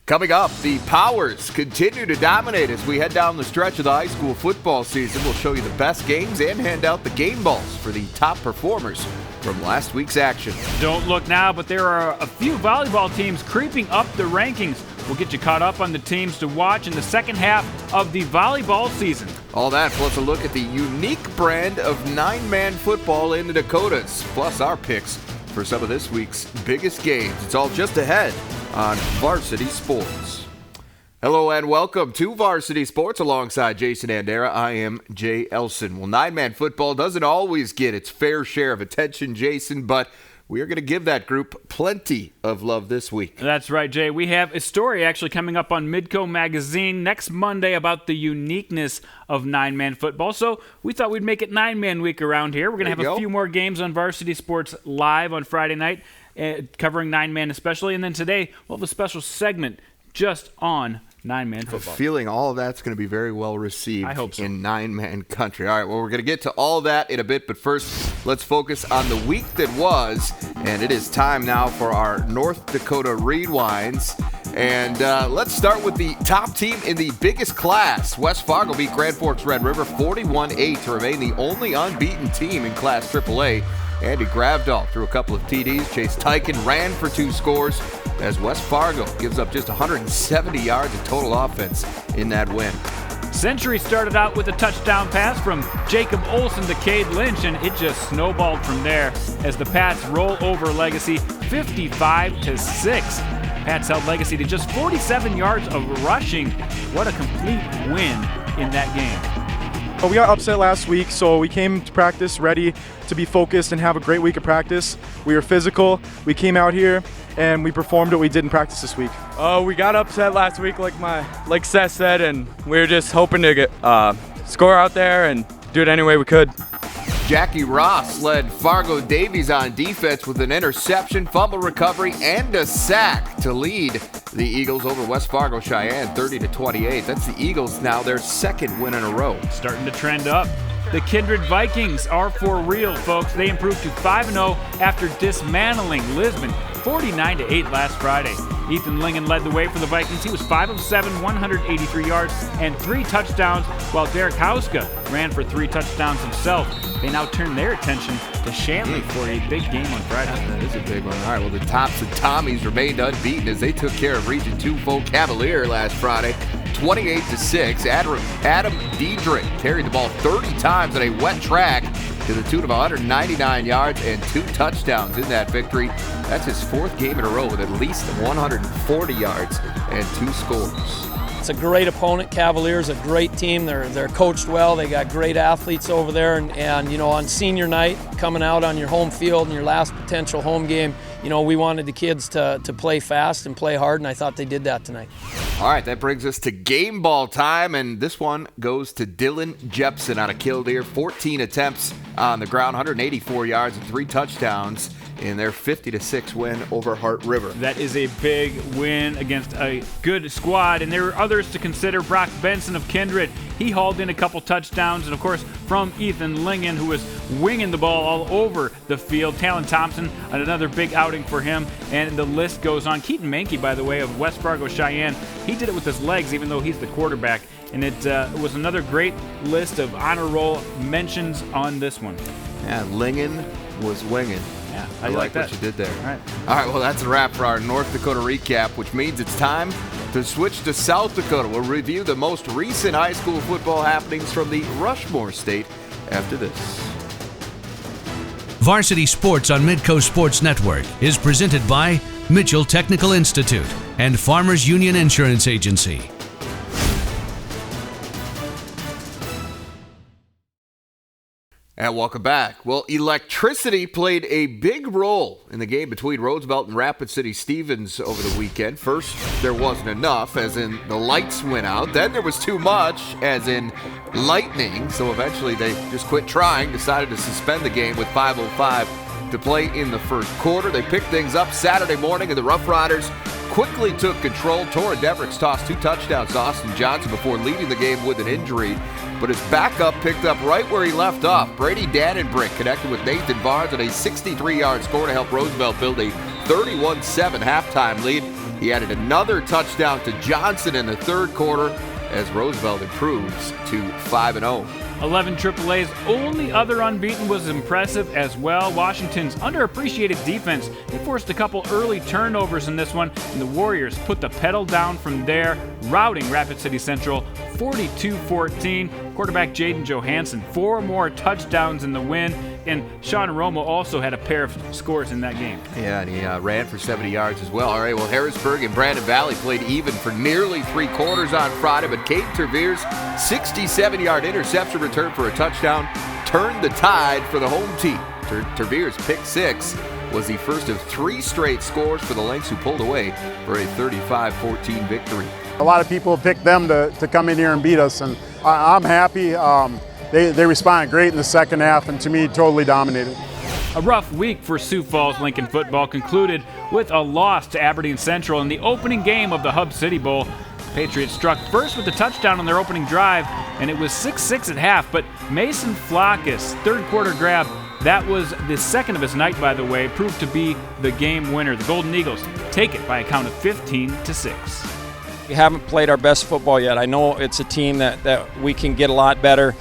Coming up, the Powers continue to dominate as we head down the stretch of the high school football season. We'll show you the best games and hand out the game balls for the top performers from last week's action. Don't look now, but there are a few volleyball teams creeping up the rankings. We'll get you caught up on the teams to watch in the second half of the volleyball season. All that, plus a look at the unique brand of nine-man football in the Dakotas, plus our picks for some of this week's biggest games. It's all just ahead on Varsity Sports. Hello and welcome to Varsity Sports alongside Jason Andera. I am Jay Elson. Well, nine-man football doesn't always get its fair share of attention, Jason, but we are going to give that group plenty of love this week. That's right, Jay. We have a story actually coming up on Midco magazine next Monday about the uniqueness of nine-man football. So we thought we'd make it nine-man week around here. We're going to have a few more games on Varsity Sports Live on Friday night, covering nine-man especially. And then today we'll have a special segment just on nine-man football. I'm feeling all of that's going to be very well received. I hope so. In nine-man country. All right, well, we're going to get to all that in a bit, but first, let's focus on the week that was, and it is time now for our North Dakota Rewinds. And let's start with the top team in the biggest class. West Fargo beat Grand Forks Red River 41-8 to remain the only unbeaten team in Class AAA. Andy Gravdahl threw a couple of TDs. Chase Tyken ran for 2 scores as West Fargo gives up just 170 yards of total offense in that win. Century started out with a touchdown pass from Jacob Olson to Cade Lynch, and it just snowballed from there as the Pats roll over Legacy 55-6. Pats held Legacy to just 47 yards of rushing. What a complete win in that game. We got upset last week, so we came to practice ready to be focused and have a great week of practice. We were physical. We came out here and we performed what we did in practice this week. We got upset last week, like Seth said, and we were just hoping to get score out there and do it any way we could. Jackie Ross led Fargo Davies on defense with an interception, fumble recovery, and a sack to lead the Eagles over West Fargo Cheyenne 30-28. That's the Eagles now, their second win in a row. Starting to trend up. The Kindred Vikings are for real, folks. They improved to 5-0 after dismantling Lisbon 49-8 last Friday. Ethan Lingen led the way for the Vikings. He was 5 of 7, 183 yards, and 3 touchdowns, while Derek Hauska ran for 3 touchdowns himself. They now turn their attention to Shanley for a big game on Friday. That is a big one. All right, well, the Tops and Tommies remained unbeaten as they took care of Region 2 foe Cavalier last Friday, 28-6. Adam Diedrich carried the ball 30 times on a wet track to the tune of 199 yards and 2 touchdowns in that victory. That's his 4th game in a row with at least 140 yards and 2 scores. It's a great opponent. Cavaliers, a great team. They're coached well. They got great athletes over there. And you know, on senior night, coming out on your home field in your last potential home game, you know, we wanted the kids to play fast and play hard, and I thought they did that tonight. All right, that brings us to game ball time, and this one goes to Dylan Jepson out of Killdeer. 14 attempts on the ground, 184 yards and 3 touchdowns in their 50-6 win over Hart River. That is a big win against a good squad, and there are others to consider. Brock Benson of Kindred, he hauled in a couple touchdowns, and of course from Ethan Lingen, who was winging the ball all over the field. Talon Thompson, another big outing for him, and the list goes on. Keaton Mankey, by the way, of West Fargo Cheyenne, he did it with his legs, even though he's the quarterback, and it was another great list of honor roll mentions on this one. Yeah, Lingen was winging. Yeah, I like that. what you did there. All right, well, that's a wrap for our North Dakota recap, which means it's time to switch to South Dakota. We'll review the most recent high school football happenings from the Rushmore State after this. Varsity Sports on Midco Sports Network is presented by Mitchell Technical Institute and Farmers Union Insurance Agency. And welcome back. Well, electricity played a big role in the game between Roosevelt and Rapid City Stevens over the weekend. First, there wasn't enough, as in the lights went out. Then there was too much, as in lightning. So eventually they just quit trying, decided to suspend the game with 5:05 to play in the first quarter. They picked things up Saturday morning, and the Rough Riders quickly took control. Torrin Devericks tossed 2 touchdowns to Austin Johnson before leading the game with an injury. But his backup picked up right where he left off. Brady Dannenbrick connected with Nathan Barnes on a 63-yard score to help Roosevelt build a 31-7 halftime lead. He added another touchdown to Johnson in the third quarter as Roosevelt improves to 5-0. 11 AAA's only other unbeaten was impressive as well. Washington's underappreciated defense, they forced a couple early turnovers in this one, and the Warriors put the pedal down from there, routing Rapid City Central 42-14. Quarterback Jaden Johansson, 4 more touchdowns in the win, and Sean Romo also had a pair of scores in that game. Yeah, and he ran for 70 yards as well. All right, well, Harrisburg and Brandon Valley played even for nearly 3 quarters on Friday, but Kate Trevere's 67-yard interception return for a touchdown turned the tide for the home team. Trevere's pick 6 was the first of 3 straight scores for the Lynx, who pulled away for a 35-14 victory. A lot of people picked them to come in here and beat us, and I'm happy. They responded great in the second half, and to me, totally dominated. A rough week for Sioux Falls Lincoln football concluded with a loss to Aberdeen Central in the opening game of the Hub City Bowl. Patriots struck first with a touchdown on their opening drive, and it was 6-6 at half, but Mason Flackus' third quarter grab, that was the second of his night, by the way, proved to be the game winner. The Golden Eagles take it by a count of 15-6. We haven't played our best football yet. I know it's a team that we can get a lot better.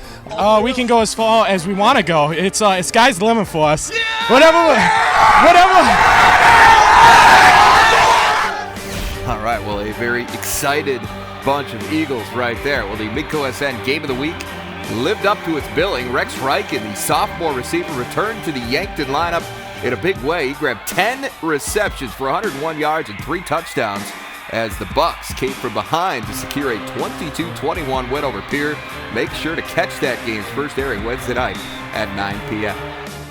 We can go as far as we want to go. It's sky's the limit for us. Yeah! Whatever. All right, well, a very excited bunch of Eagles right there. Well, the Midco SN Game of the Week lived up to its billing. Rex Reichen, the sophomore receiver, returned to the Yankton lineup in a big way. He grabbed 10 receptions for 101 yards and 3 touchdowns as the Bucks came from behind to secure a 22-21 win over Pierre. Make sure to catch that game's first airing Wednesday night at 9 p.m.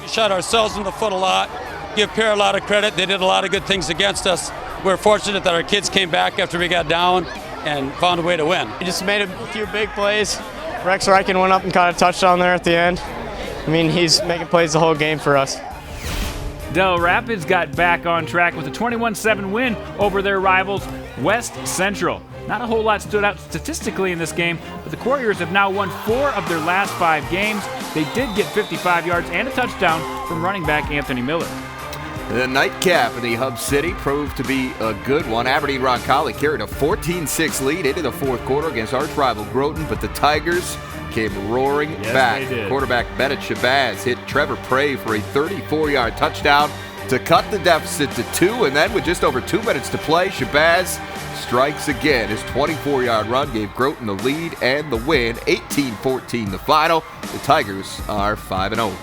We shot ourselves in the foot a lot. Give Pierre a lot of credit. They did a lot of good things against us. We're fortunate that our kids came back after we got down and found a way to win. We just made a few big plays. Rex Reichen went up and caught a touchdown there at the end. I mean, he's making plays the whole game for us. Del Rapids got back on track with a 21-7 win over their rivals, West Central. Not a whole lot stood out statistically in this game, but the Warriors have now won 4 of their last 5 games. They did get 55 yards and a touchdown from running back Anthony Miller. The nightcap in the Hub City proved to be a good one. Aberdeen Roncalli carried a 14-6 lead into the fourth quarter against arch rival Groton, but the Tigers came roaring back. Quarterback Bennett Shabazz hit Trevor Prey for a 34-yard touchdown to cut the deficit to 2, and then with just over 2 minutes to play, Shabazz strikes again. His 24-yard run gave Groton the lead and the win, 18-14 the final. The Tigers are 5-0.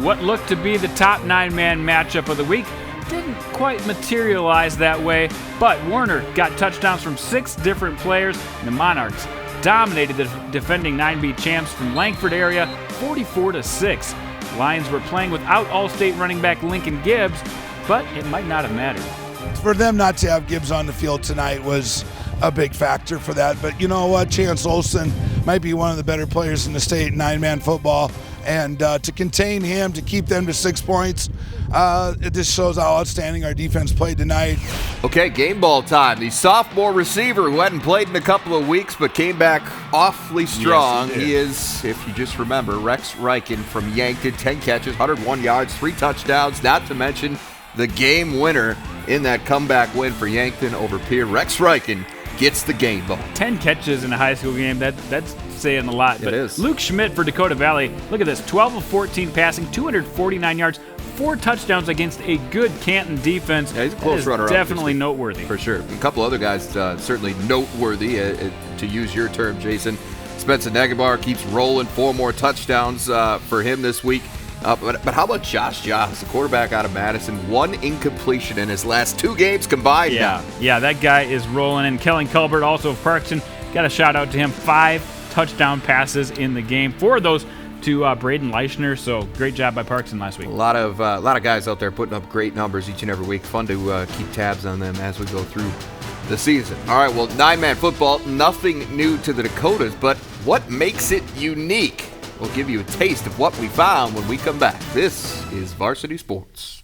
What looked to be the top 9-man matchup of the week didn't quite materialize that way, but Warner got touchdowns from 6 different players, and the Monarchs dominated the defending 9B champs from Langford area 44-6. Lions were playing without All-State running back Lincoln Gibbs, but it might not have mattered. For them not to have Gibbs on the field tonight was a big factor for that. But you know what? Chance Olson might be one of the better players in the state, 9-man football. And to contain him, to keep them to 6 points, it just shows how outstanding our defense played tonight. Okay, game ball time. The sophomore receiver who hadn't played in a couple of weeks but came back awfully strong. Yes, he is, if you just remember, Rex Reichen from Yankton, 10 catches, 101 yards, 3 touchdowns, not to mention the game winner in that comeback win for Yankton over Pierre. Rex Reichen gets the game ball. 10 catches in a high school game, that's saying a lot. But it is. Luke Schmidt for Dakota Valley, look at this, 12 of 14 passing, 249 yards, 4 touchdowns against a good Canton defense. Yeah, he's a close runner-up. Definitely noteworthy. For sure. A couple other guys certainly noteworthy, to use your term, Jason. Spencer Negabar keeps rolling, 4 more touchdowns for him this week. But how about Josh Joss, the quarterback out of Madison? 1 incompletion in his last 2 games combined. Yeah, that guy is rolling. And Kellen Culbert, also of Parkson, got a shout out to him. 5 touchdown passes in the game. 4 of those to Braden Leichner. So great job by Parkson last week. A lot of guys out there putting up great numbers each and every week. Fun to keep tabs on them as we go through the season. All right, well, 9-man football, nothing new to the Dakotas, but what makes it unique? We'll give you a taste of what we found when we come back. This is Varsity Sports.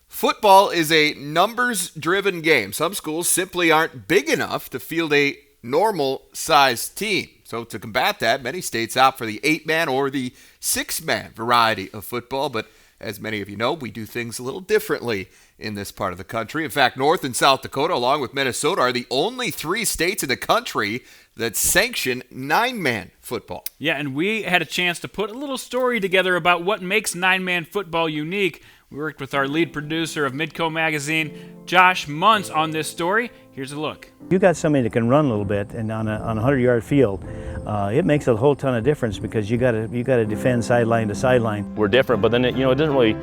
Football is a numbers-driven game. Some schools simply aren't big enough to field a normal-sized team. So to combat that, many states opt for the 8-man or the 6-man variety of football. But as many of you know, we do things a little differently in this part of the country. In fact, North and South Dakota, along with Minnesota, are the only 3 states in the country that sanction 9-man football. Yeah, and we had a chance to put a little story together about what makes 9-man football unique. We worked with our lead producer of Midco magazine, Josh Muntz, on this story. Here's a look. You got somebody that can run a little bit, and on a 100-yard field, it makes a whole ton of difference because you got to defend sideline to sideline. We're different, but then it doesn't really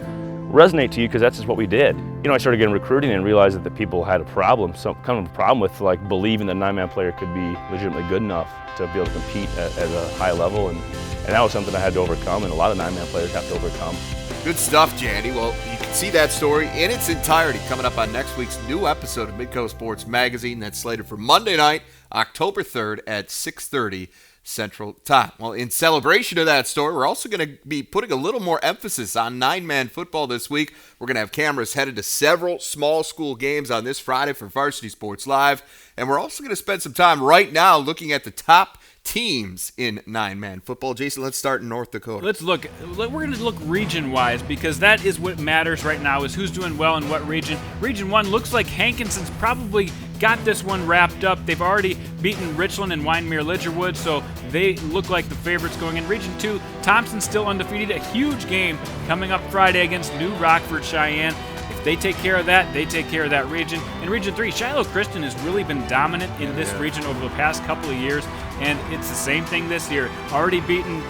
resonate to you because that's just what we did. I started getting recruiting and realized that the people had a problem, some kind of a problem with like believing that a 9-man player could be legitimately good enough to be able to compete at a high level, and that was something I had to overcome, and a lot of 9-man players have to overcome. Good stuff, Jandy. Well, you can see that story in its entirety coming up on next week's new episode of Midco Sports Magazine. That's slated for Monday night, October 3rd at 6:30 Central Time. Well, in celebration of that story, we're also going to be putting a little more emphasis on 9-man football this week. We're going to have cameras headed to several small school games on this Friday for Varsity Sports Live. And we're also going to spend some time right now looking at the top teams in 9-man football. Jason, let's start in North Dakota. We're going to look region-wise because that is what matters right now, is who's doing well in what region. Region 1 looks like Hankinson's probably got this one wrapped up. They've already beaten Richland and Wyndmere-Lidgerwood, so they look like the favorites going in. Region 2, Thompson's still undefeated. A huge game coming up Friday against New Rockford Cheyenne. If they take care of that, they take care of that region. In Region 3, Shiloh Christian has really been dominant in this region over the past couple of years, and it's the same thing this year. Already beaten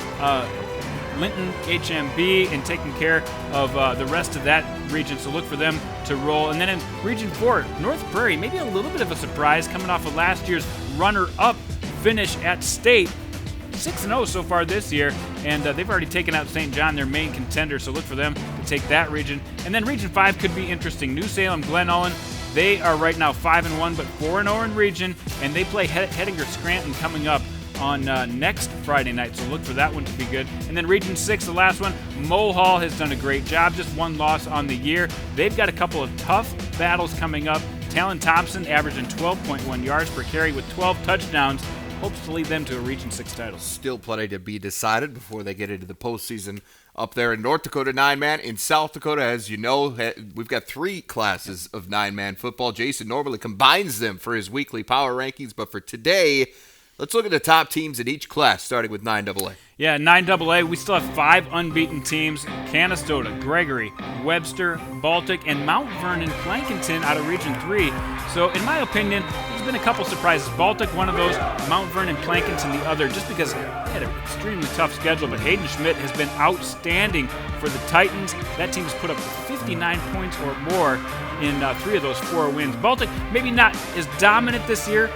Linton HMB and taking care of the rest of that region, so look for them to roll. And then in Region 4, North Prairie, maybe a little bit of a surprise coming off of last year's runner-up finish at state. 6-0 so far this year, and they've already taken out St. John, their main contender, so look for them to take that region. And then Region 5 could be interesting. New Salem, Glen Ullin, they are right now 5-1, but 4-0 in region, and they play Hettinger Scranton coming up on next Friday night, so look for that one to be good. And then Region 6, the last one, Mohall has done a great job, just one loss on the year. They've got a couple of tough battles coming up. Talon Thompson averaging 12.1 yards per carry with 12 touchdowns. Hopes to lead them to a Region 6 title. Still plenty to be decided before they get into the postseason up there in North Dakota 9-man. In South Dakota, as you know, we've got 3 classes of 9-man football. Jason normally combines them for his weekly power rankings, but for today, let's look at the top teams in each class, starting with 9AA. Yeah, 9AA, we still have 5 unbeaten teams: Canastota, Gregory, Webster, Baltic, and Mount Vernon Plankinton out of Region 3. So, in my opinion, there's been a couple surprises. Baltic, one of those, Mount Vernon Plankinton, the other, just because they had an extremely tough schedule. But Hayden Schmidt has been outstanding for the Titans. That team has put up 59 points or more in 3 of those 4 wins. Baltic, maybe not as dominant this year.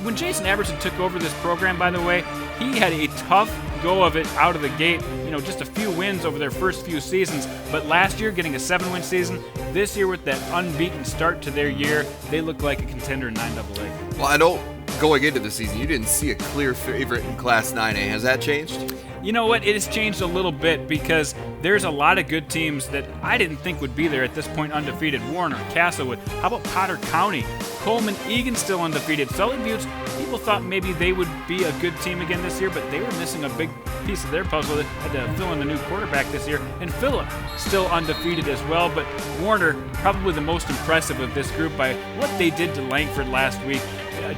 When Jason Aberson took over this program, by the way, he had a tough go of it out of the gate. Just a few wins over their first few seasons. But last year, getting a 7-win season. This year, with that unbeaten start to their year, they look like a contender in 9AA. Well, I know going into the season, you didn't see a clear favorite in Class 9A. Has that changed? You know what? It has changed a little bit because there's a lot of good teams that I didn't think would be there at this point undefeated. Warner, Castlewood, how about Potter County? Coleman, Egan still undefeated. Sully Buttes, people thought maybe they would be a good team again this year, but they were missing a big piece of their puzzle. They had to fill in the new quarterback this year. And Phillip, still undefeated as well, but Warner, probably the most impressive of this group by what they did to Langford last week.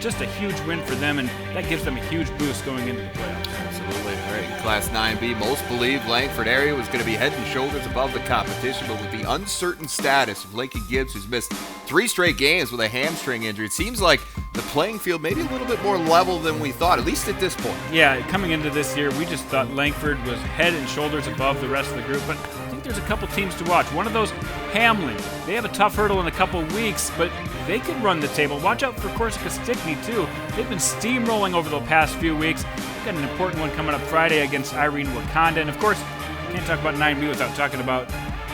Just a huge win for them, and that gives them a huge boost going into the playoffs. Absolutely. All right, in Class 9B, most believed Langford area was going to be head and shoulders above the competition, but with the uncertain status of Lincoln Gibbs, who's missed 3 straight games with a hamstring injury, it seems like the playing field maybe a little bit more level than we thought, at least at this point. Yeah, coming into this year, we just thought Langford was head and shoulders above the rest of the group, but I think there's a couple teams to watch. One of those, Hamlin. They have a tough hurdle in a couple weeks, but they could run the table. Watch out for Corsica Stickney, too. They've been steamrolling over the past few weeks. We've got an important one coming up Friday against Irene Wakanda. And, of course, can't talk about 9B without talking about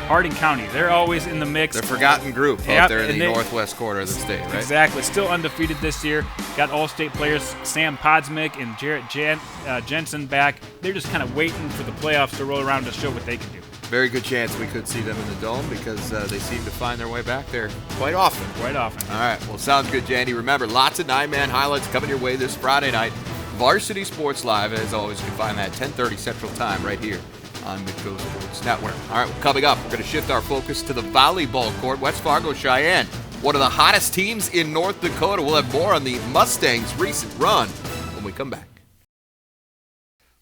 Harding County. They're always in the mix. The forgotten group out there in the northwest quarter of the state, right? Exactly. Still undefeated this year. Got all-state players Sam Podsmick and Jarrett Jensen back. They're just kind of waiting for the playoffs to roll around to show what they can do. Very good chance we could see them in the Dome because they seem to find their way back there quite often. Quite often. All right. Well, sounds good, Jandy. Remember, lots of 9-man highlights coming your way this Friday night. Varsity Sports Live, as always, you can find that at 10:30 Central Time right here on Midco Sports Network. All right, well, coming up, we're going to shift our focus to the volleyball court. West Fargo Cheyenne, one of the hottest teams in North Dakota. We'll have more on the Mustangs' recent run when we come back.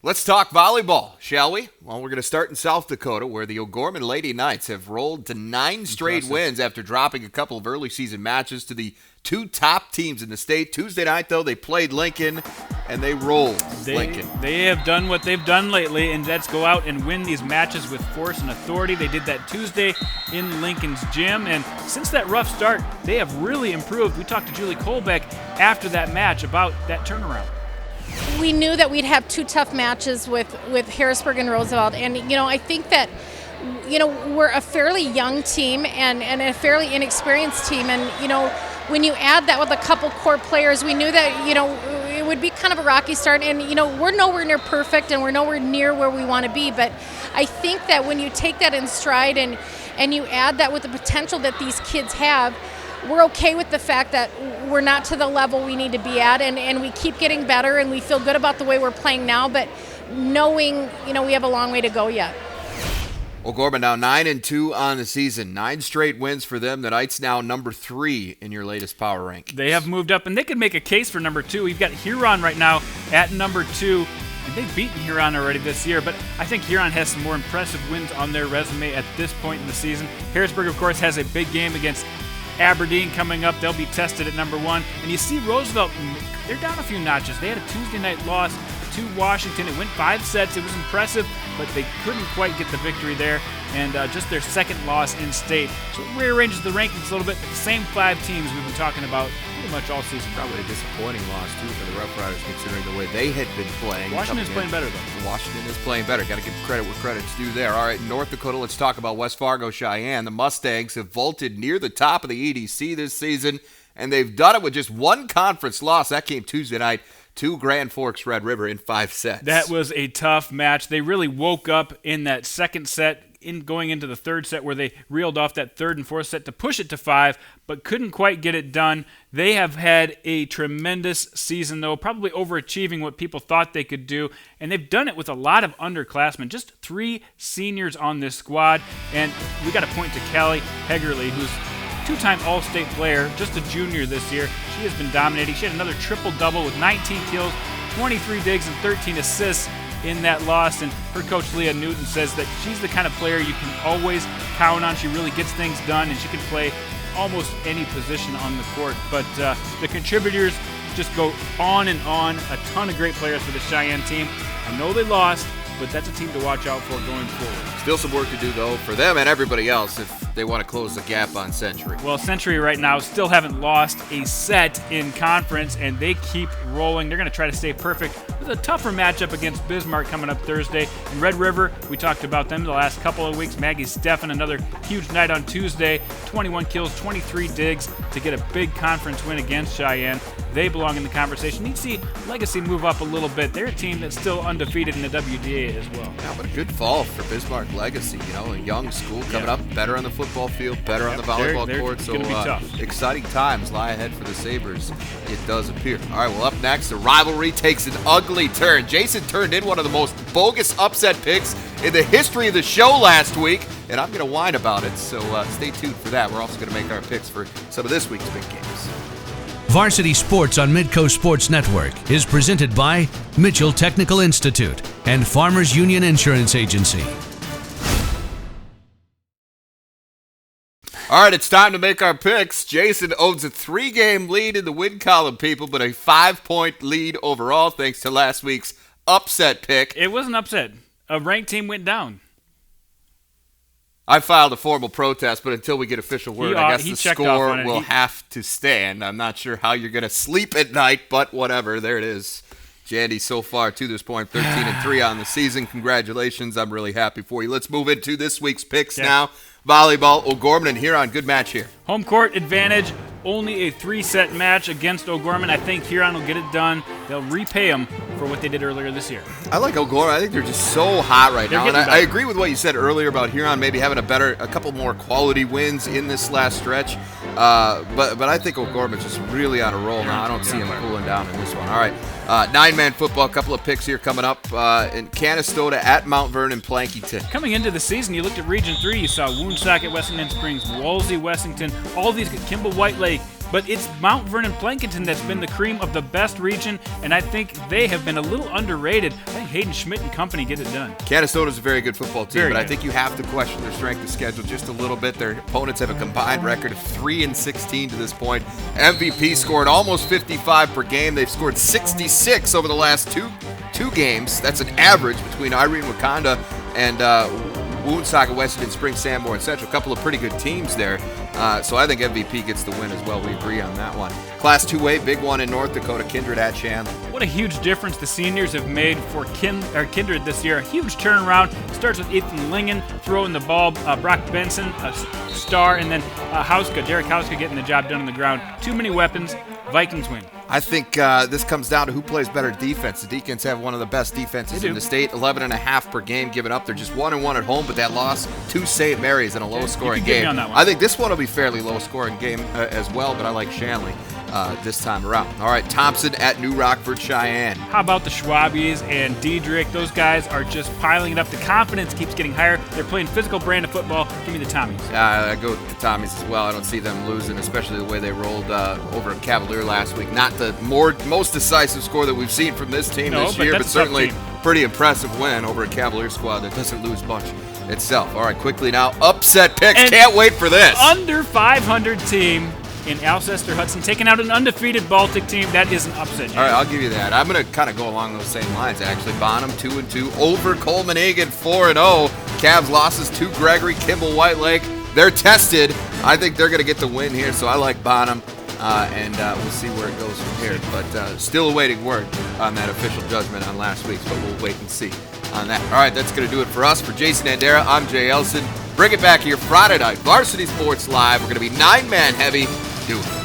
Let's talk volleyball, shall we? Well, we're going to start in South Dakota, where the O'Gorman Lady Knights have rolled to 9 straight wins after dropping a couple of early season matches to the 2 top teams in the state. Tuesday night, though, they played Lincoln, and they rolled Lincoln. They have done what they've done lately, and that's go out and win these matches with force and authority. They did that Tuesday in Lincoln's gym, and since that rough start, they have really improved. We talked to Julie Kolbeck after that match about that turnaround. We knew that we'd have 2 tough matches with Harrisburg and Roosevelt, and I think that we're a fairly young team and a fairly inexperienced team, and when you add that with a couple core players, we knew that it would be kind of a rocky start, and we're nowhere near perfect and we're nowhere near where we want to be, but I think that when you take that in stride and you add that with the potential that these kids have, we're okay with the fact that we're not to the level we need to be at, and we keep getting better, and we feel good about the way we're playing now, but knowing, we have a long way to go yet. O'Gorman now 9-2 on the season. 9 straight wins for them. The Knights now number 3 in your latest power rank. They have moved up, and they could make a case for number 2. We've got Huron right now at number 2. And they've beaten Huron already this year, but I think Huron has some more impressive wins on their resume at this point in the season. Harrisburg, of course, has a big game against Aberdeen coming up. They'll be tested at number 1. And you see Roosevelt, they're down a few notches. They had a Tuesday night loss to Washington. It went 5 sets. It was impressive, but they couldn't quite get the victory there. And just their second loss in state. So it rearranges the rankings a little bit. The same 5 teams we've been talking about pretty much all season. Probably a disappointing loss, too, for the Rough Riders, considering the way they had been playing. Washington's playing better, though. Washington is playing better. Got to give credit where credit's due there. All right, North Dakota, let's talk about West Fargo Cheyenne. The Mustangs have vaulted near the top of the EDC this season, and they've done it with just 1 conference loss. That came Tuesday night to Grand Forks Red River in 5 sets. That was a tough match. They really woke up in that second set, going into the third set, where they reeled off that third and fourth set to push it to 5, but couldn't quite get it done. They have had a tremendous season, though, probably overachieving what people thought they could do, and they've done it with a lot of underclassmen, just 3 seniors on this squad, and we got to point to Callie Hegerly, who's 2-time All-State player, just a junior this year. She has been dominating. She had another triple-double with 19 kills, 23 digs, and 13 assists in that loss, and her coach Leah Newton says that she's the kind of player you can always count on. She really gets things done, and she can play almost any position on the court. But the contributors just go on and on. A ton of great players for the Cheyenne team. I know they lost, but that's a team to watch out for going forward. Still some work to do, though, for them and everybody else if they want to close the gap on Century. Well, Century right now still haven't lost a set in conference, and they keep rolling. They're going to try to stay perfect with a tougher matchup against Bismarck coming up Thursday. And Red River, we talked about them the last couple of weeks. Maggie Steffen, another huge night on Tuesday. 21 kills, 23 digs to get a big conference win against Cheyenne. They belong in the conversation. You see Legacy move up a little bit. They're a team that's still undefeated in the WDA as well. Yeah, but a good fall for Bismarck Legacy. A young school coming up, better on the football field, better on the volleyball court. So exciting times lie ahead for the Sabres, it does appear. All right, well, up next, the rivalry takes an ugly turn. Jason turned in one of the most bogus upset picks in the history of the show last week, and I'm going to whine about it, so stay tuned for that. We're also going to make our picks for some of this week's big games. Varsity Sports on Midco Sports Network is presented by Mitchell Technical Institute and Farmers Union Insurance Agency. All right, it's time to make our picks. Jason owns a 3-game lead in the win column, people, but a 5-point lead overall thanks to last week's upset pick. It was an upset. A ranked team went down. I filed a formal protest, but until we get official word, I guess the score will have to stand. I'm not sure how you're going to sleep at night, but whatever. There it is. Jandy, so far to this point, 13-3 on the season. Congratulations. I'm really happy for you. Let's move into this week's picks now. Volleyball, O'Gorman and Huron. Good match here. Home court advantage. Only a 3-set match against O'Gorman. I think Huron will get it done. They'll repay them for what they did earlier this year. I like O'Gorman. I think they're just so hot right now. And I agree with what you said earlier about Huron maybe having a couple more quality wins in this last stretch. But I think O'Gorman's just really on a roll now. I don't see him cooling down in this one. All right, 9-man football, a couple of picks here coming up in Canastota at Mount Vernon, Plankington. Coming into the season, you looked at Region 3, you saw Woonsocket, Wessington Springs, Wolsey, Wessington, all these, Kimball, White Lake. But it's Mount Vernon Plankington that's been the cream of the best region, and I think they have been a little underrated. I think Hayden Schmidt and company get it done. Cannastota's a very good football team, I think you have to question their strength of schedule just a little bit. Their opponents have a combined record of 3-16 to this point. MVP scored almost 55 per game. They've scored 66 over the last two games. That's an average between Irene Wakanda and Woonsocket, Wessington Springs, Sanborn Central. A couple of pretty good teams there. So I think MVP gets the win as well. We agree on that one. Class 2A, big one in North Dakota, Kindred at Chandler. What a huge difference the seniors have made for Kindred this year. A huge turnaround. It starts with Ethan Lingen throwing the ball, Brock Benson, a star, and then Derek Hauska getting the job done on the ground. Too many weapons. Vikings win. I think this comes down to who plays better defense. The Deacons have one of the best defenses in the state, 11.5 per game given up. They're just 1-1 at home, but that loss to St. Mary's in a low-scoring game. On that one. I think this one will be fairly low-scoring game as well, but I like Shanley this time around. All right, Thompson at New Rockford, Cheyenne. How about the Schwabies and Diedrich? Those guys are just piling it up. The confidence keeps getting higher. They're playing physical brand of football. Give me the Tommies. I go with the Tommies as well. I don't see them losing, especially the way they rolled over at Cavalier last week. Not the most decisive score that we've seen from this team this year, but certainly pretty impressive win over a Cavalier squad that doesn't lose much itself. All right, quickly now, upset picks. And can't wait for this. Under 500 team in Alcester Hudson taking out an undefeated Baltic team. That is an upset. All right, I'll give you that. I'm going to kind of go along those same lines, actually. Bonham 2-2 over Coleman Egan 4-0. Cavs losses to Gregory, Kimball, White Lake. They're tested. I think they're going to get the win here, so I like Bonham. And we'll see where it goes from here. But still awaiting word on that official judgment on last week's, but we'll wait and see on that. All right, that's going to do it for us. For Jason Andera, I'm Jay Elson. Bring it back here Friday night. Varsity Sports Live. We're going to be 9-man heavy. Do it.